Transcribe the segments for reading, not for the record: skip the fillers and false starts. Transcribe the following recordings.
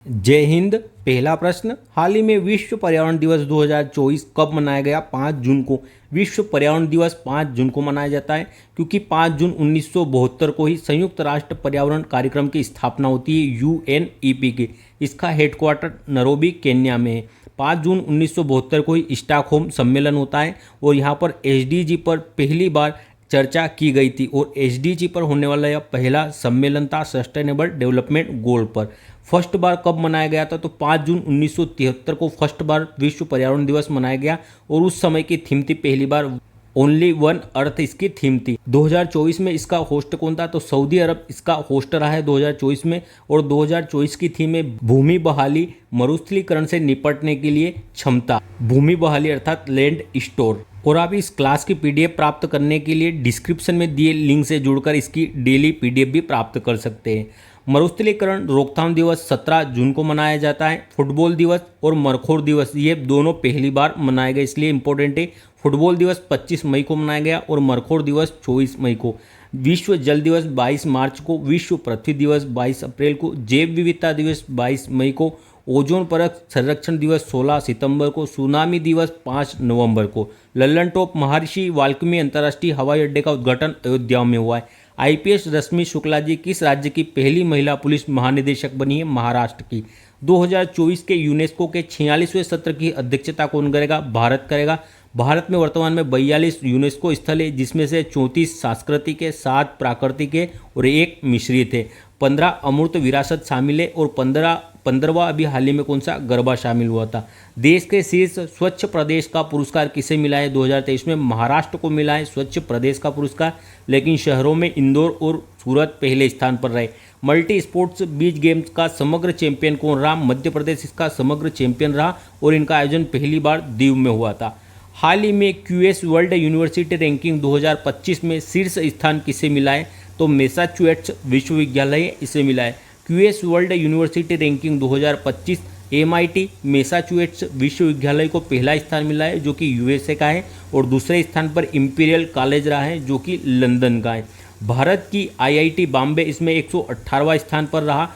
जय हिंद। पहला प्रश्न, हाल ही में विश्व पर्यावरण दिवस 2024 कब मनाया गया? 5 जून को। विश्व पर्यावरण दिवस 5 जून को मनाया जाता है क्योंकि 5 जून 1972 को ही संयुक्त राष्ट्र पर्यावरण कार्यक्रम की स्थापना होती है, यूएनईपी की। इसका हेडक्वार्टर नैरोबी केन्या में है। 5 जून 1972 को ही स्टॉकहोम सम्मेलन होता है और यहाँ पर एसडीजी पर पहली बार चर्चा की गई थी और एसडीजी पर होने वाला यह पहला सम्मेलन था सस्टेनेबल डेवलपमेंट गोल पर। फर्स्ट बार कब मनाया गया था? तो 5 जून 1973 को फर्स्ट बार विश्व पर्यावरण दिवस मनाया गया और उस समय की थीम थी पहली बार ओनली वन अर्थ, इसकी थीम थी। 2024 में इसका होस्ट कौन था? तो सऊदी अरब इसका होस्ट रहा है 2024 में और 2024 की थीम है भूमि बहाली, मरुस्थलीकरण से निपटने के लिए क्षमता। भूमि बहाली अर्थात लैंड स्टोर। और आप इस क्लास की पीडीएफ प्राप्त करने के लिए डिस्क्रिप्शन में दिए लिंक से जुड़कर इसकी डेली पीडीएफ भी प्राप्त कर सकते हैं। मरुस्थलीकरण रोकथाम दिवस 17 जून को मनाया जाता है। फुटबॉल दिवस और मरखोर दिवस ये दोनों पहली बार मनाए गए, इसलिए इंपॉर्टेंट है। फुटबॉल दिवस 25 मई को मनाया गया और मरखोर दिवस 24 मई को। विश्व जल दिवस 22 मार्च को। विश्व पृथ्वी दिवस 22 अप्रैल को। जैव विविधता दिवस 22 मई को। ओजोन परत संरक्षण दिवस 16 सितंबर को। सुनामी दिवस 5 नवंबर को। लल्लन टॉप महर्षि वाल्मीकि अंतर्राष्ट्रीय हवाई अड्डे का उद्घाटन अयोध्या में हुआ है। आईपीएस रश्मि शुक्ला जी किस राज्य की पहली महिला पुलिस महानिदेशक बनी है? महाराष्ट्र की। 2024 के यूनेस्को के 46वें सत्र की अध्यक्षता कौन करेगा? भारत करेगा। भारत में वर्तमान में 42 यूनेस्को स्थल है, जिसमें से 34 सांस्कृतिक है, 7 प्राकृतिक है और 1 मिश्रित है। 15 अमूर्त विरासत शामिल है और 15वां अभी हाल ही में कौन सा? गरबा शामिल हुआ था। देश के शीर्ष स्वच्छ प्रदेश का पुरस्कार किसे मिला है? 2023 में महाराष्ट्र को मिला है स्वच्छ प्रदेश का पुरस्कार, लेकिन शहरों में इंदौर और सूरत पहले स्थान पर रहे। मल्टी स्पोर्ट्स बीच गेम्स का समग्र चैंपियन कौन रहा? मध्य प्रदेश इसका समग्र चैंपियन रहा और इनका आयोजन पहली बार दीव में हुआ था। हाल ही में क्यूएस वर्ल्ड यूनिवर्सिटी रैंकिंग 2025 में शीर्ष स्थान किसे मिला है? तो मैसाचुसेट्स विश्वविद्यालय इसे मिला है। QS world university ranking 2025 MIT Massachusetts विश्वविद्यालय को पहला स्थान मिला है जो कि यूएसए का है और दूसरे स्थान पर इंपीरियल कॉलेज रहा है जो कि लंदन का है। भारत की आईआईटी बॉम्बे इसमें 118वां स्थान पर रहा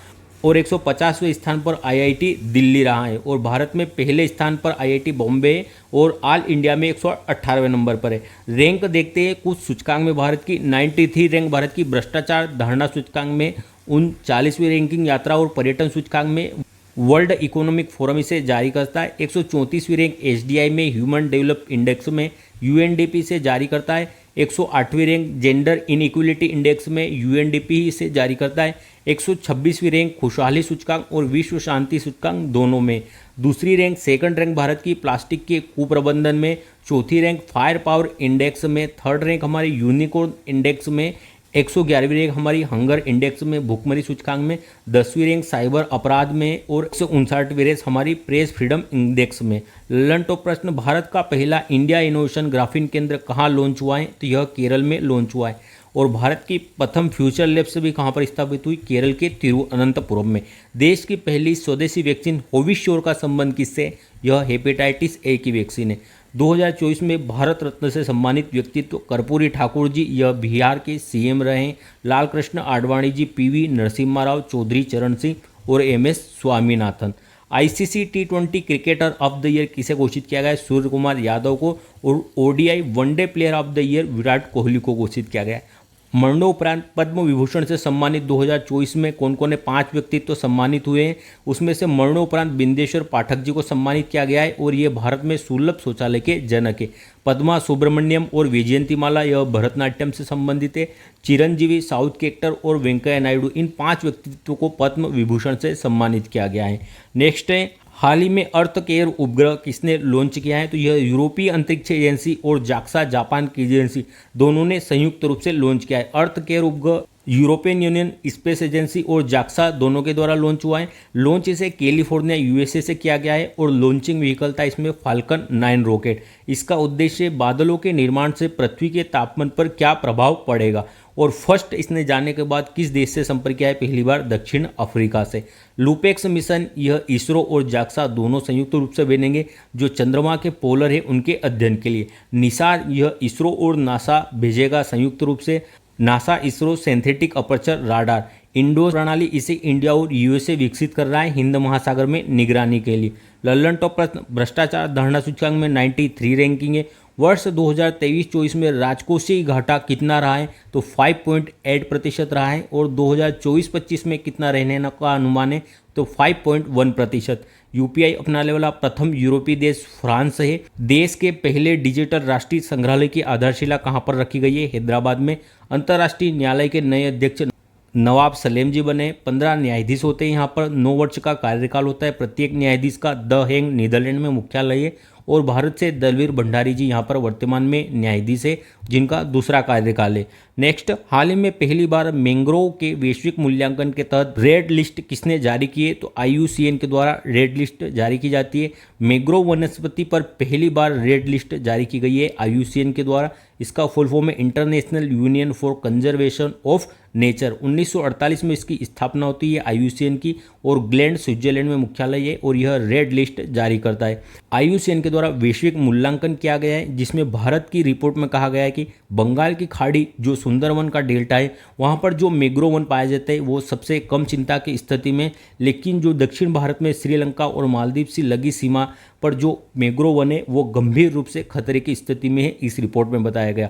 और 150वें स्थान पर आईआईटी दिल्ली रहा है और भारत में पहले स्थान पर आईआईटी बॉम्बे और ऑल इंडिया में 118वें नंबर पर है। रैंक देखते हैं कुछ सूचकांक में भारत की 93 रैंक भारत की भ्रष्टाचार धारणा सूचकांक में, 39वीं रैंकिंग यात्रा और पर्यटन सूचकांक में वर्ल्ड इकोनॉमिक फोरम इसे जारी करता है। 134वीं रैंक एसडीआई में ह्यूमन डेवलप इंडेक्स में यूएनडीपी से जारी करता है। 108वीं रैंक जेंडर इनइक्वलिटी इंडेक्स में यूएनडीपी ही से जारी करता है। 126वीं रैंक खुशहाली सूचकांक और विश्व शांति सूचकांक दोनों में। दूसरी रैंक सेकंड रैंक भारत की प्लास्टिक के कुप्रबंधन में। चौथी रैंक फायर पावर इंडेक्स में। थर्ड रैंक हमारी यूनिकॉर्न इंडेक्स में। 111वीं रैंक हमारी हंगर इंडेक्स में, भुखमरी सूचकांक में। 10वीं रैंक साइबर अपराध में और 159वीं रैंक हमारी प्रेस फ्रीडम इंडेक्स में। ललन टॉप प्रश्न, भारत का पहला इंडिया इनोवेशन ग्राफीन केंद्र कहाँ लॉन्च हुआ है? तो यह केरल में लॉन्च हुआ है। और भारत की प्रथम फ्यूचर लैब्स भी कहाँ पर स्थापित हुई? केरल के तिरुवनंतपुरम में। देश की पहली स्वदेशी वैक्सीन होविश्योर का संबंध किससे? यह हेपेटाइटिस ए की वैक्सीन है। 2024 में भारत रत्न से सम्मानित व्यक्तित्व कर्पूरी ठाकुर जी, यह बिहार के सीएम रहे हैं। लाल कृष्ण आडवाणी जी, पीवी नरसिम्हा राव, चौधरी चरण सिंह और MS Swaminathan. ICC T20 cricketer of the year किसे घोषित किया गया है? सूर्य कुमार यादव को। और ODI one day player of the year Virat Kohli को घोषित किया गया है। मरणोपरांत पद्म विभूषण से सम्मानित 2024 में कौन कौन ने 5 व्यक्तित्व सम्मानित हुए हैं? उसमें से मरणोपरांत बिंदेश्वर पाठक जी को सम्मानित किया गया है और ये भारत में सुलभ शौचालय के जनक है। पद्मा सुब्रमण्यम और वैजयंतीमाला यह भरतनाट्यम से संबंधित है। चिरंजीवी साउथ के एक्टर और वेंकैया नायडू, इन 5 व्यक्तित्वों को पद्म विभूषण से सम्मानित किया गया है। नेक्स्ट है, हाल ही में अर्थ केयर उपग्रह किसने लॉन्च किया है? तो यह यूरोपीय अंतरिक्ष एजेंसी और जाक्सा जापान की एजेंसी दोनों ने संयुक्त रूप से लॉन्च किया है। अर्थ केयर उपग्रह यूरोपियन यूनियन स्पेस एजेंसी और जाक्सा दोनों के द्वारा लॉन्च हुआ है। लॉन्च इसे कैलिफोर्निया यूएसए से किया गया है और लॉन्चिंग व्हीकल था इसमें फाल्कन 9 रॉकेट। इसका उद्देश्य बादलों के निर्माण से पृथ्वी के तापमान पर क्या प्रभाव पड़ेगा। और फर्स्ट इसने जाने के बाद किस देश से संपर्क किया है? पहली बार दक्षिण अफ्रीका से। लूपेक्स मिशन, यह इसरो और जाक्सा दोनों संयुक्त रूप से बनेंगे जो चंद्रमा के पोलर है उनके अध्ययन के लिए। निसार, यह इसरो और नासा भेजेगा संयुक्त रूप से। NASA ISRO synthetic aperture radar, Indo प्रणाली इसे इंडिया और यूएसए विकसित कर रहा है हिंद महासागर में निगरानी के लिए। लल्लन टॉप प्रश्न, भ्रष्टाचार धारणा सूचकांक में 93 रैंकिंग है। वर्ष 2023-24 में राजकोषीय घाटा कितना रहा है, तो 5.8% रहा है, और 2024-25 में कितना रहने का अनुमान है, तो 5.1%। यूपीआई अपनाने वाला प्रथम यूरोपीय देश फ्रांस है। देश के पहले डिजिटल राष्ट्रीय संग्रहालय की आधारशिला कहाँ पर रखी गई है, हैदराबाद में। अंतर्राष्ट्रीय न्यायालय के नए अध्यक्ष नवाब सलेम जी बने। 15 न्यायाधीश होते हैं यहाँ पर, 9 वर्ष का कार्यकाल होता है। प्रत्येक न्यायाधीश का द हेग नीदरलैंड में मुख्यालय है, और भारत से दलवीर भंडारी जी यहाँ पर वर्तमान में न्यायाधीश है, जिनका दूसरा कार्यकाल है। नेक्स्ट, हाल ही में पहली बार मैंग्रोव के वैश्विक मूल्यांकन के तहत रेड लिस्ट किसने जारी की है, तो IUCN के द्वारा रेड लिस्ट जारी की जाती है। मैंग्रोव वनस्पति पर पहली बार रेड लिस्ट जारी की गई है IUCN के द्वारा। इसका फुल फॉर्म है international union for conservation of nature. 1948 में इसकी स्थापना होती है IUCN की, और ग्लैंड स्विट्जरलैंड में मुख्यालय है, और यह रेड लिस्ट जारी करता है। IUCN के द्वारा वैश्विक मूल्यांकन किया गया है, जिसमें भारत की रिपोर्ट में कहा गया है कि बंगाल की खाड़ी जो सुंदरवन का डेल्टा है, वहाँ पर जो मैंग्रोव वन पाया जाता है वो सबसे कम चिंता की स्थिति में, लेकिन जो दक्षिण भारत में श्रीलंका और मालदीव से लगी सीमा पर जो मैंग्रोव वन है वो गंभीर रूप से खतरे की स्थिति में है, इस रिपोर्ट में बताया गया।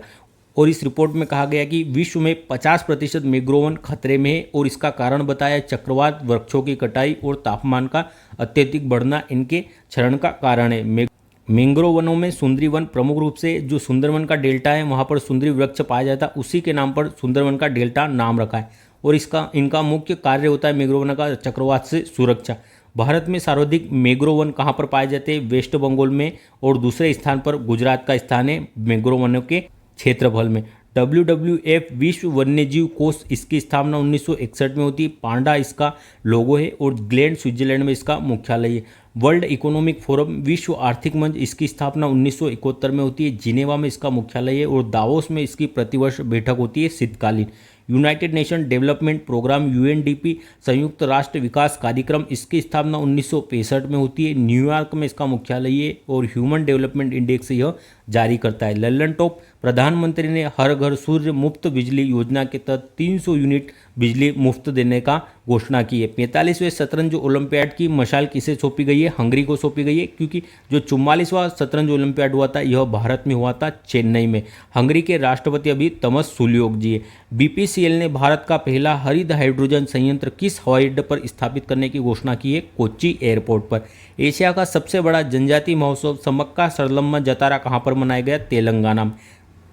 और इस रिपोर्ट में कहा गया कि विश्व में 50% मैंग्रोव वन खतरे में है, और इसका कारण बताया चक्रवात, वृक्षों की कटाई और तापमान का अत्यधिक बढ़ना इनके क्षरण का कारण है। मैंग्रोव वनों में सुंदरी वन प्रमुख रूप से जो सुंदरवन का डेल्टा है वहाँ पर सुंदरी वृक्ष पाया जाता है, उसी के नाम पर सुंदरवन का डेल्टा नाम रखा है। और इनका मुख्य कार्य होता है मैंग्रोव वन का चक्रवात से सुरक्षा। भारत में सर्वाधिक मैंग्रोव वन कहाँ पर पाए जाते हैं, वेस्ट बंगाल में, और दूसरे स्थान पर गुजरात का स्थान है मैंग्रोव वनों के क्षेत्रफल में। WWF विश्व वन्यजीव कोष, इसकी स्थापना 1961 में होती है। पांडा इसका लोगो है, और ग्लैंड स्विट्जरलैंड में इसका मुख्यालय है। वर्ल्ड इकोनॉमिक फोरम, विश्व आर्थिक मंच, इसकी स्थापना 1971 में होती है। जिनेवा में इसका मुख्यालय है, और दावोस में इसकी प्रतिवर्ष बैठक होती है शीतकालीन। United Nation Development Programme UNDP, संयुक्त राष्ट्र विकास कार्यक्रम, इसकी स्थापना 1965 में होती है। न्यूयॉर्क में इसका मुख्यालय है, और ह्यूमन डेवलपमेंट इंडेक्स यह जारी करता है। लल्लन टॉप, प्रधानमंत्री ने हर घर सूर्य मुफ्त बिजली योजना के तहत 300 यूनिट बिजली मुफ्त देने का घोषणा की है। 45वें शतरंज ओलंपियाड की मशाल किसे सौंपी गई है, हंगरी को सौंपी गई है, क्योंकि जो 44वां शतरंज ओलंपियाड हुआ था यह भारत में हुआ था, चेन्नई में। हंगरी के राष्ट्रपति अभी तमस सुलियोग जी है। BPCL ने भारत का पहला हरित हाइड्रोजन संयंत्र किस हवाई अड्डे पर स्थापित करने की घोषणा की है, कोच्चि एयरपोर्ट पर। एशिया का सबसे बड़ा जनजातीय महोत्सव समक्का सरलम्मा जतारा कहाँ पर मनाया गया, तेलंगाना में।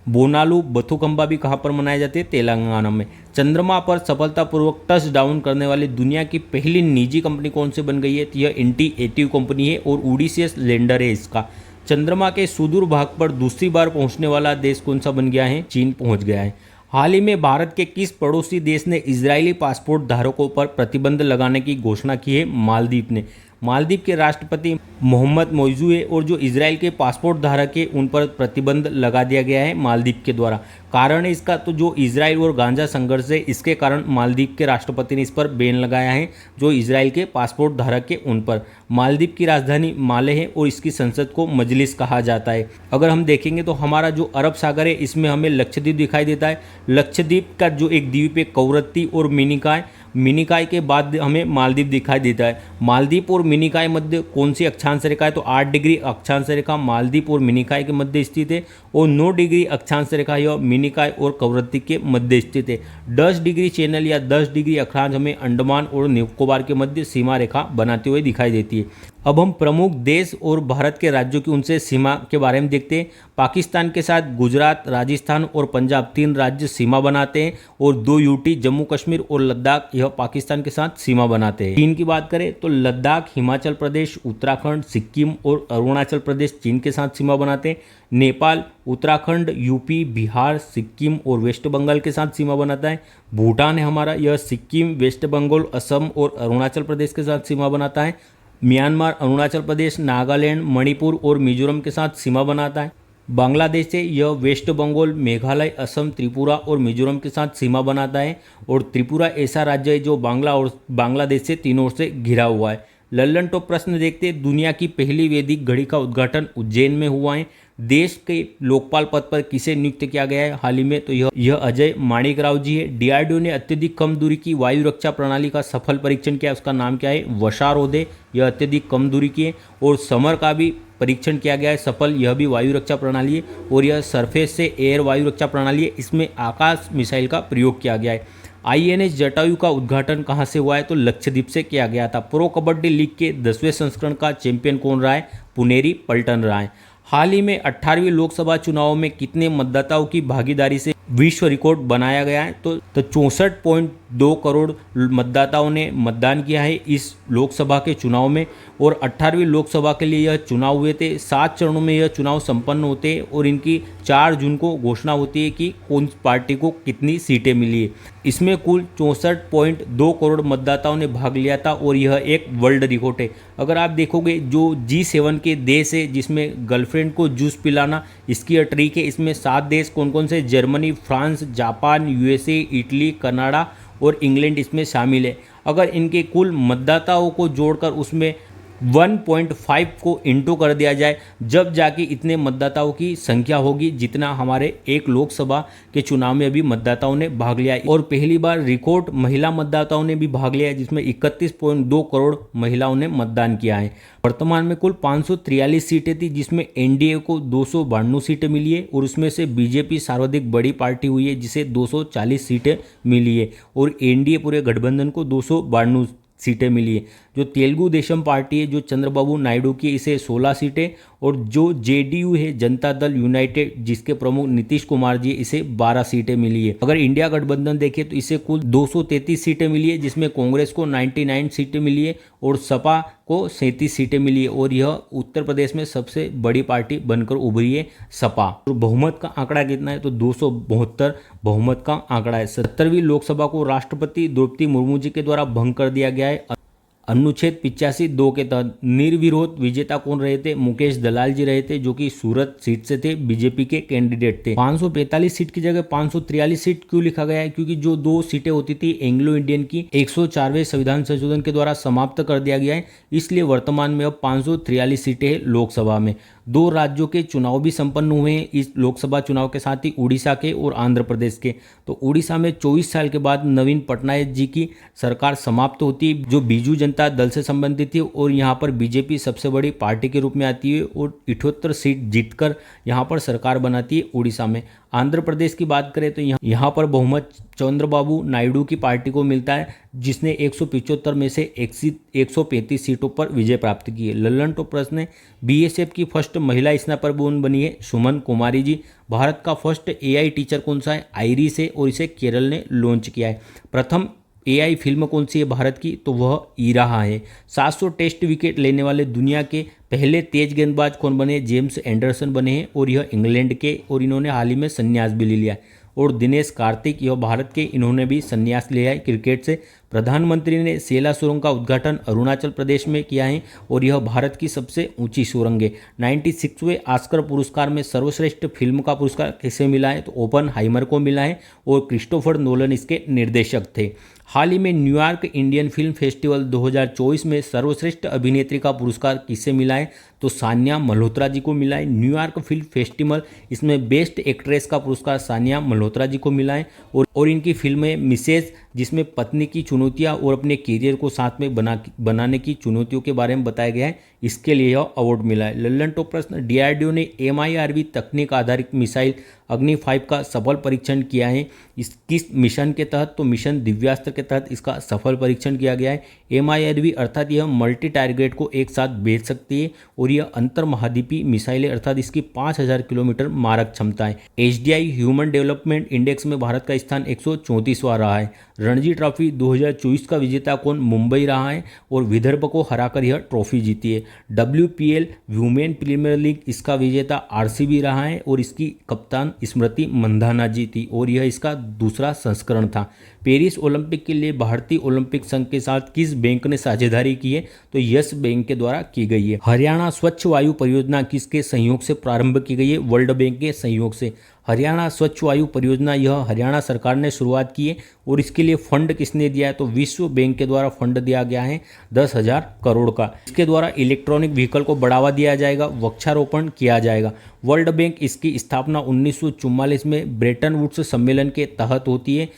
बोनालू बथुकंबा भी कहाँ पर मनाए जाते हैं, तेलंगाना में। चंद्रमा पर सफलतापूर्वक टच डाउन करने वाली दुनिया की पहली निजी कंपनी कौन से बन गई है, तो यह इंटीएटिव कंपनी है, और ओडिसियस लैंडर है इसका। चंद्रमा के सुदूर भाग पर दूसरी बार पहुंचने वाला देश कौन सा बन गया है, चीन पहुंच गया है। हाल ही में भारत के किस पड़ोसी देश ने इजरायली पासपोर्ट धारकों पर प्रतिबंध लगाने की घोषणा की है, मालदीव ने। मालदीव के राष्ट्रपति मोहम्मद मोइजू है, और जो इजराइल के पासपोर्ट धारक है उन पर प्रतिबंध लगा दिया गया है मालदीव के द्वारा। कारण है इसका, तो जो इजराइल और गांजा संघर्ष है इसके कारण मालदीव के राष्ट्रपति ने इस पर बैन लगाया है, जो इजराइल के पासपोर्ट धारक है उन पर। मालदीव की राजधानी माले है, और इसकी संसद को मजलिस कहा जाता है। अगर हम देखेंगे तो हमारा जो अरब सागर है इसमें हमें लक्षद्वीप दिखाई देता है। लक्षद्वीप का जो एक द्वीप है कवरत्ती और मिनिकॉय, मिनिकॉय के बाद हमें मालदीव दिखाई देता है। मालदीव और मिनिकॉय मध्य कौन सी अक्षांश रेखा है, तो 8 डिग्री अक्षांश रेखा मालदीव और मिनिकॉय के मध्य स्थित है, और 9 डिग्री अक्षांश रेखा यह मिनिकॉय और कवरत्ती के मध्य स्थित है। 10 डिग्री चैनल या 10 डिग्री अक्षांश हमें अंडमान और निकोबार के मध्य सीमा रेखा बनाते हुए दिखाई देती है। अब हम प्रमुख देश और भारत के राज्यों की उनसे सीमा के बारे में देखते हैं। पाकिस्तान के साथ गुजरात, राजस्थान और पंजाब 3 राज्य सीमा बनाते हैं, और 2 यूटी जम्मू कश्मीर और लद्दाख यह पाकिस्तान के साथ सीमा बनाते हैं। चीन की बात करें तो लद्दाख, हिमाचल प्रदेश, उत्तराखंड, सिक्किम और अरुणाचल प्रदेश चीन के साथ सीमा बनाते हैं। नेपाल, उत्तराखंड, यूपी, बिहार, सिक्किम और वेस्ट बंगाल के साथ सीमा बनाता है। भूटान है हमारा, यह सिक्किम, वेस्ट बंगाल, असम और अरुणाचल प्रदेश के साथ सीमा बनाता है। म्यांमार, अरुणाचल प्रदेश, नागालैंड, मणिपुर और मिजोरम के साथ सीमा बनाता है। बांग्लादेश से यह वेस्ट बंगाल, मेघालय, असम, त्रिपुरा और मिजोरम के साथ सीमा बनाता है, और त्रिपुरा ऐसा राज्य है जो बांग्लादेश से तीनों ओर से घिरा हुआ है। लल्लन टॉप प्रश्न देखते हैं। दुनिया की पहली वैदिक घड़ी का उद्घाटन उज्जैन में हुआ है। देश के लोकपाल पद पर किसे नियुक्त किया गया है हाल ही में, तो यह अजय माणिकराव जी है। डीआरडीओ ने अत्यधिक कम दूरी की वायु रक्षा प्रणाली का सफल परीक्षण किया, उसका नाम क्या है, वशारोदे। यह अत्यधिक कम दूरी की है। और समर का भी परीक्षण किया गया है सफल, यह भी वायु रक्षा प्रणाली है। और यह सरफेस से एयर वायु रक्षा प्रणाली है, इसमें आकाश मिसाइल का प्रयोग किया गया है। आईएनएस जटायु का उद्घाटन कहाँ से हुआ है, तो लक्षद्वीप से किया गया था। प्रो कबड्डी लीग के 10वें संस्करण का चैंपियन कौन रहा है, पुनेरी पलटन रहा है। हाल ही में 18वीं लोकसभा चुनाव में कितने मतदाताओं की भागीदारी से विश्व रिकॉर्ड बनाया गया है, तो 64.2 करोड़ मतदाताओं ने मतदान किया है इस लोकसभा के चुनाव में। और 18वीं लोकसभा के लिए यह चुनाव हुए थे। 7 चरणों में यह चुनाव संपन्न होते हैं और इनकी 4 जून को घोषणा होती है कि कौन पार्टी को कितनी सीटें मिली है। इसमें कुल 64.2 करोड़ मतदाताओं ने भाग लिया था और यह एक वर्ल्ड रिकॉर्ड है। अगर आप देखोगे जो G7 के देश है जिसमें गर्लफ्रेंड को जूस पिलाना इसकी ट्रिक है, इसमें 7 देश कौन कौन से, Germany, France, Japan, USA, Italy, Canada और इंग्लैंड इसमें शामिल है। अगर इनके कुल मतदाताओं को जोड़कर उसमें 1.5 को इंटू कर दिया जाए, जब जाके इतने मतदाताओं की संख्या होगी जितना हमारे एक लोकसभा के चुनाव में अभी मतदाताओं ने भाग लिया है। और पहली बार रिकॉर्ड महिला मतदाताओं ने भी भाग लिया है, जिसमें 31.2 करोड़ महिलाओं ने मतदान किया है। वर्तमान में कुल 543 सीटें थी, जिसमें एनडीए को 292 सीटें मिली है और उसमें से बीजेपी सर्वाधिक बड़ी पार्टी हुई है जिसे 240 सीटें मिली है और एनडीए पूरे गठबंधन को 292 सीटें मिली है। जो तेलुगु देशम पार्टी है जो चंद्रबाबू नायडू की, इसे 16 सीटें, और जो जेडीयू है जनता दल यूनाइटेड जिसके प्रमुख नीतीश कुमार जी, इसे 12 सीटें मिली है। अगर इंडिया गठबंधन देखें तो इसे कुल 233 सीटें मिली है, जिसमें कांग्रेस को 99 सीटें मिली है और सपा को 37 सीटें मिली है और यह उत्तर प्रदेश में सबसे बड़ी पार्टी बनकर उभरी है सपा। और बहुमत का आंकड़ा कितना है, तो 272 बहुमत का आंकड़ा है। 70वीं लोकसभा को राष्ट्रपति द्रौपदी मुर्मू जी के द्वारा भंग कर दिया गया है। अनुच्छेद 85(2) के तहत निर्विरोध विजेता कौन रहे थे, मुकेश दलाल जी रहे थे, जो कि सूरत सीट से थे, बीजेपी के कैंडिडेट थे। 545 सीट की जगह 543 सीट क्यों लिखा गया है, क्योंकि जो 2 सीटें होती थी एंग्लो इंडियन की 104वें संविधान संशोधन के द्वारा समाप्त कर दिया गया है, इसलिए वर्तमान में अब 543 सीटें हैं लोकसभा में। 2 राज्यों के चुनाव भी संपन्न हुए हैं इस लोकसभा चुनाव के साथ ही, उड़ीसा के और आंध्र प्रदेश के। तो उड़ीसा में 24 साल के बाद नवीन पटनायक जी की सरकार समाप्त होती है, जो बीजू जनता दल से संबंधित थी, और यहाँ पर बीजेपी सबसे बड़ी पार्टी के रूप में आती है और 78 सीट जीतकर यहाँ पर सरकार बनाती है उड़ीसा में। आंध्र प्रदेश की बात करें तो यहाँ पर बहुमत चंद्रबाबू नायडू की पार्टी को मिलता है, जिसने 175 में से 135 सीटों पर विजय प्राप्त की है। लल्लन टॉप प्रश्न है, बीएसएफ की फर्स्ट महिला स्नाइपर वुमन बनी है सुमन कुमारी जी। भारत का फर्स्ट एआई टीचर कौन सा है, आइरिस है और इसे केरल ने लॉन्च किया है। प्रथम एआई फिल्म कौन सी है भारत की, तो वह ईराहा है। 700 टेस्ट विकेट लेने वाले दुनिया के पहले तेज गेंदबाज कौन बने, जेम्स एंडरसन बने हैं और यह इंग्लैंड के, और इन्होंने हाल ही में संन्यास भी ले लिया है। और दिनेश कार्तिक, यह भारत के, इन्होंने भी संन्यास लिया है क्रिकेट से। प्रधानमंत्री ने सेला सुरंग का उद्घाटन अरुणाचल प्रदेश में किया है और यह भारत की सबसे ऊंची सुरंग है। 96वें ऑस्कर पुरस्कार में सर्वश्रेष्ठ फिल्म का पुरस्कार किसे मिला है, तो ओपनहाइमर को मिला है और क्रिस्टोफर नोलन इसके निर्देशक थे। हाल ही में न्यूयॉर्क इंडियन फिल्म फेस्टिवल 2024 में सर्वश्रेष्ठ अभिनेत्री का पुरस्कार किसे मिला है, तो सानिया मल्होत्रा जी को मिला है। न्यूयॉर्क फिल्म फेस्टिवल, इसमें बेस्ट एक्ट्रेस का पुरस्कार सानिया मल्होत्रा जी को मिला है और इनकी फिल्में मिसेज, जिसमें पत्नी की चुनौतियां और अपने करियर को साथ में बनाने की चुनौतियों के बारे में बताया गया है, इसके लिए यह अवार्ड मिला है। लल्लन टॉप प्रश्न, डीआरडीओ ने MIRV तकनीक आधारित मिसाइल अग्नि 5 का सफल परीक्षण किया है। इस किस मिशन के तहत, तो मिशन दिव्यास्त्र के तहत इसका सफल परीक्षण किया गया है। MIRV अर्थात यह मल्टी टारगेट को एक साथ भेज सकती है और यह अंतर महाद्वीपीय मिसाइल है, अर्थात इसकी 5000 किलोमीटर मारक क्षमता है। HDI ह्यूमन डेवलपमेंट इंडेक्स में भारत का स्थान 134वां रहा है। रणजी ट्रॉफी 2024 का विजेता कौन, मुंबई रहा है और विदर्भ को हराकर यह ट्रॉफी जीती है। WPL वुमेन प्रीमियर लीग, इसका विजेता RCB रहा है और इसकी कप्तान स्मृति मंधाना जी थी और यह इसका दूसरा संस्करण था। पेरिस ओलंपिक के लिए भारतीय ओलंपिक संघ के साथ किस बैंक ने साझेदारी की है, तो यस बैंक के द्वारा की गई है। हरियाणा स्वच्छ वायु परियोजना किसके सहयोग से प्रारंभ की गई है, वर्ल्ड बैंक के सहयोग से। हरियाणा स्वच्छ वायु परियोजना यह हरियाणा सरकार ने शुरुआत की है और इसके लिए फंड किसने दिया है तो विश्व बैंक के द्वारा फंड दिया गया है 10,000 करोड़ का। इसके द्वारा इलेक्ट्रॉनिक व्हीकल को बढ़ावा दिया जाएगा, वृक्षारोपण किया जाएगा। वर्ल्ड बैंक इसकी स्थापना 1944 में ब्रेटन वुड्स सम्मेलन के तहत होती है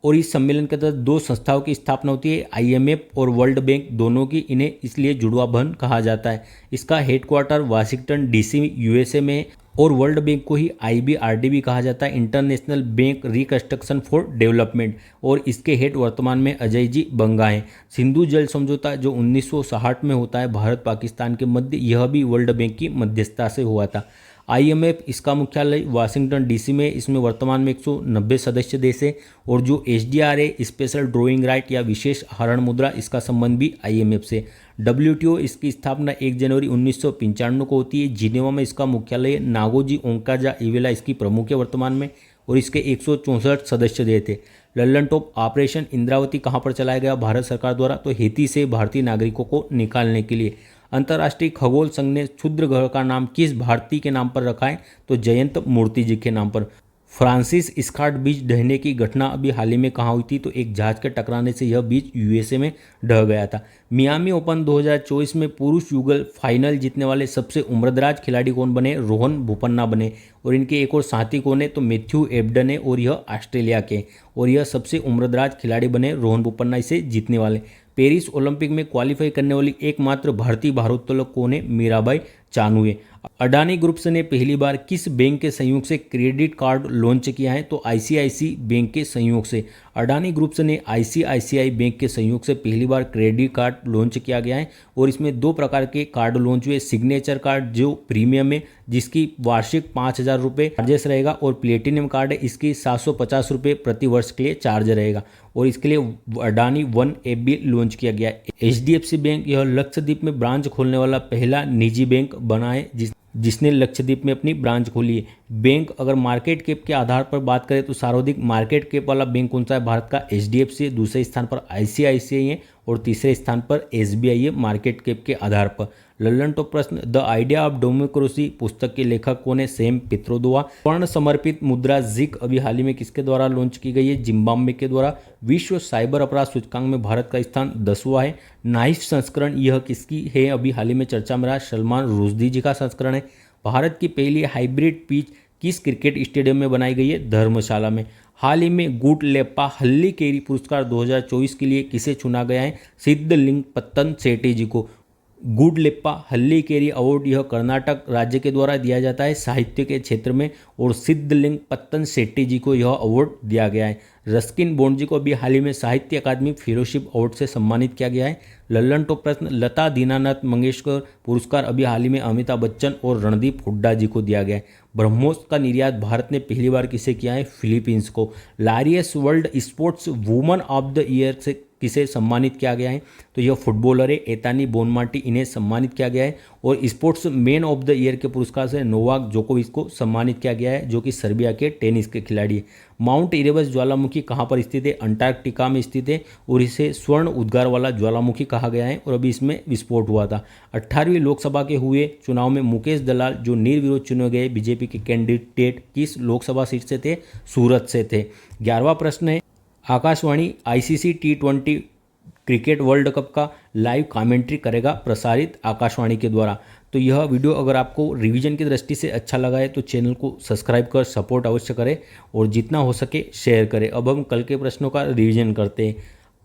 और इस सम्मेलन के तहत दो संस्थाओं की स्थापना होती है, आईएमएफ और वर्ल्ड बैंक दोनों की। इन्हें इसलिए जुड़वा बहन कहा जाता है। इसका हेडक्वार्टर वाशिंगटन डीसी यूएसए में है और वर्ल्ड बैंक को ही आईबीआरडी भी कहा जाता है, international bank reconstruction for development, और इसके हेड वर्तमान में अजय जी बंगा हैं। सिंधु जल समझौता जो 1960 में होता है भारत पाकिस्तान के मध्य, यह भी वर्ल्ड बैंक की मध्यस्थता से हुआ था। आईएमएफ इसका मुख्यालय वाशिंगटन डीसी में, इसमें वर्तमान में 190 सदस्य देश है और जो एसडीआर है स्पेशल ड्राइंग राइट या विशेष आहरण मुद्रा, इसका संबंध भी आईएमएफ से। डब्ल्यूटीओ इसकी स्थापना 1 जनवरी 1995 को होती है, जिनेवा में इसका मुख्यालय है। नागोजी ओंकाजा इवेला इसकी प्रमुख है वर्तमान में और इसके 164 सदस्य देश थे। लल्लन टॉप ऑपरेशन इंद्रावती कहाँ पर चलाया गया भारत सरकार द्वारा तो हेती से भारतीय नागरिकों को निकालने के लिए। अंतर्राष्ट्रीय खगोल संघ ने क्षुद्र ग्रह का नाम किस भारतीय के नाम पर रखा है तो जयंत मूर्ति जी के नाम पर। फ्रांसिस स्कॉट बीच ढहने की घटना अभी हाल ही में कहाँ हुई थी तो एक जहाज के टकराने से यह बीच यूएसए में ढह गया था। मियामी ओपन 2024 में पुरुष युगल फाइनल जीतने वाले सबसे उम्रदराज खिलाड़ी कौन बने, रोहन बोपन्ना बने और इनके एक और साथी कौन है तो मैथ्यू एबडन है और यह ऑस्ट्रेलिया के, और यह सबसे उम्रदराज खिलाड़ी बने रोहन बोपन्ना इसे जीतने वाले। पेरिस ओलंपिक में क्वालिफाई करने वाली एकमात्र भारतीय भारोत्तोलक कौन है, मीराबाई चानू है। अडानी ग्रुप्स ने पहली बार किस बैंक के सहयोग से क्रेडिट कार्ड लॉन्च किया है तो आईसीआईसी बैंक के सहयोग से। अडानी ग्रुप्स ने आईसीआईसीआई बैंक के सहयोग से पहली बार क्रेडिट कार्ड लॉन्च किया गया है और इसमें दो प्रकार के कार्ड लॉन्च हुए, सिग्नेचर कार्ड जो प्रीमियम है जिसकी वार्षिक 5,000 रुपये चार्जेस रहेगा और प्लेटिनियम कार्ड है इसकी 750 रुपये प्रति वर्ष के लिए चार्ज रहेगा और इसके लिए अडानी वन ऐप भी लॉन्च किया गया है। एचडीएफसी बैंक यह लक्षद्वीप में ब्रांच खोलने वाला पहला निजी बैंक बना है जिसने लक्षद्वीप में अपनी ब्रांच खोली है। बैंक अगर मार्केट कैप के आधार पर बात करें तो सर्वाधिक मार्केट कैप वाला बैंक कौन सा है भारत का, एचडीएफसी, दूसरे स्थान पर आईसीआईसीआई है और तीसरे स्थान पर एसबीआई है मार्केट कैप के आधार पर। लल्लन टॉप प्रश्न, द आइडिया ऑफ डेमोक्रेसी पुस्तक के लेखक कौन है, सेम पित्रोदोआ। स्वर्ण समर्पित मुद्रा जिक अभी हाल ही में किसके द्वारा लॉन्च की गई है, जिम्बाब्वे के द्वारा। विश्व साइबर अपराध सूचकांक में भारत का स्थान 10वां है। नाइफ संस्करण यह किसकी है, अभी हाल ही में चर्चा में रहा, सलमान रुश्दी जी का संस्करण है। भारत की पहली हाइब्रिड पिच किस क्रिकेट स्टेडियम में बनाई गई है, धर्मशाला में। हाल ही में गुडलेप्पा हल्लीकेरी पुरस्कार 2024 के लिए किसे चुना गया है, सिद्धलिंगपत्तन सेठी जी को। गुडलेप्पा हल्लीकेरी अवार्ड यह कर्नाटक राज्य के द्वारा दिया जाता है साहित्य के क्षेत्र में और सिद्धलिंगपत्तन सेठी जी को यह अवार्ड दिया गया है। रस्किन बॉन्ड जी को अभी हाल ही में साहित्य अकादमी फेलोशिप अवार्ड से सम्मानित किया गया है। लल्लन टॉप प्रश्न, लता दीनानाथ मंगेशकर पुरस्कार अभी हाल ही में अमिताभ बच्चन और रणदीप हुड्डा जी को दिया गया है। ब्रह्मोस का निर्यात भारत ने पहली बार किसे किया है, फिलीपींस को। Laureus world sportswoman of the year से किसे सम्मानित किया गया है तो यह फुटबॉलर है एतानी बोनमार्टी, इन्हें सम्मानित किया गया है। और sports man of the year के पुरस्कार से नोवाक जोकोविच को सम्मानित किया गया है जो कि सर्बिया के टेनिस के खिलाड़ी है। माउंट इरेबस ज्वालामुखी कहाँ पर स्थित है, अंटार्कटिका में स्थित है और इसे स्वर्ण उद्गार वाला ज्वालामुखी कहा गया है और अभी इसमें विस्फोट हुआ था। 18वीं लोकसभा के हुए चुनाव में मुकेश दलाल जो निर्विरोध चुने गए बीजेपी के कैंडिडेट किस लोकसभा सीट से थे, सूरत से थे। 11वां प्रश्न है, Akashvani ICC T20 cricket world cup का लाइव कमेंट्री करेगा प्रसारित आकाशवाणी के द्वारा। तो यह वीडियो अगर आपको रिवीजन की दृष्टि से अच्छा लगा है तो चैनल को सब्सक्राइब कर सपोर्ट अवश्य करें और जितना हो सके शेयर करें। अब हम कल के प्रश्नों का रिवीजन करते हैं।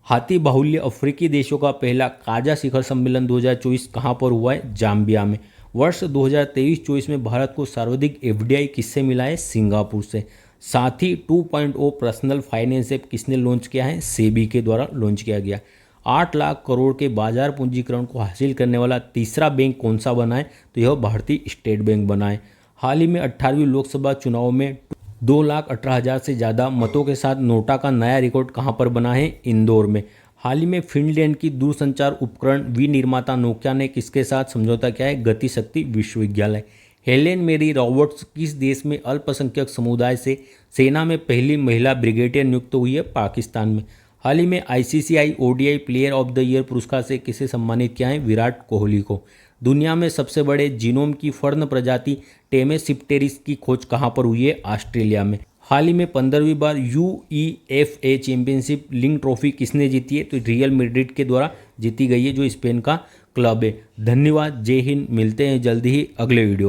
हाथी बाहुल्य अफ्रीकी देशों का पहला काजा शिखर सम्मेलन 2024 कहाँ पर हुआ है, जाम्बिया में। वर्ष 2023-24 में भारत को सर्वाधिक एफडीआई किससे मिला है, सिंगापुर से। साथ ही 2.0 पर्सनल फाइनेंस ऐप किसने लॉन्च किया है, सेबी के द्वारा लॉन्च किया गया। 8 लाख करोड़ के बाजार पूंजीकरण को हासिल करने वाला तीसरा बैंक कौन सा बना है तो यह भारतीय स्टेट बैंक बना है। हाल ही में 18वीं लोकसभा चुनाव में 2,18,000 से ज़्यादा मतों के साथ नोटा का नया रिकॉर्ड कहाँ पर बना है, इंदौर में। हाल ही में फिनलैंड की दूरसंचार उपकरण विनिर्माता नोकिया ने किसके साथ समझौता किया है, गतिशक्ति विश्वविद्यालय। हेलेन मेरी रॉबर्ट्स किस देश में अल्पसंख्यक समुदाय से सेना में पहली महिला ब्रिगेडियर नियुक्त हुई है, पाकिस्तान में। हाल ही में ICCI ODI player of the year पुरस्कार से किसे सम्मानित किया है, विराट कोहली को। दुनिया में सबसे बड़े जीनोम की फर्न प्रजाति टेमेसिप्टेरिस की खोज कहाँ पर हुई है? ऑस्ट्रेलिया में। हाल ही में 15वीं बार UEFA चैंपियनशिप लिंग ट्रॉफी किसने जीती है? तो रियल मैड्रिड के द्वारा जीती गई है, जो स्पेन का क्लब है। धन्यवाद, जय हिंद। मिलते हैं जल्दी ही अगले वीडियो।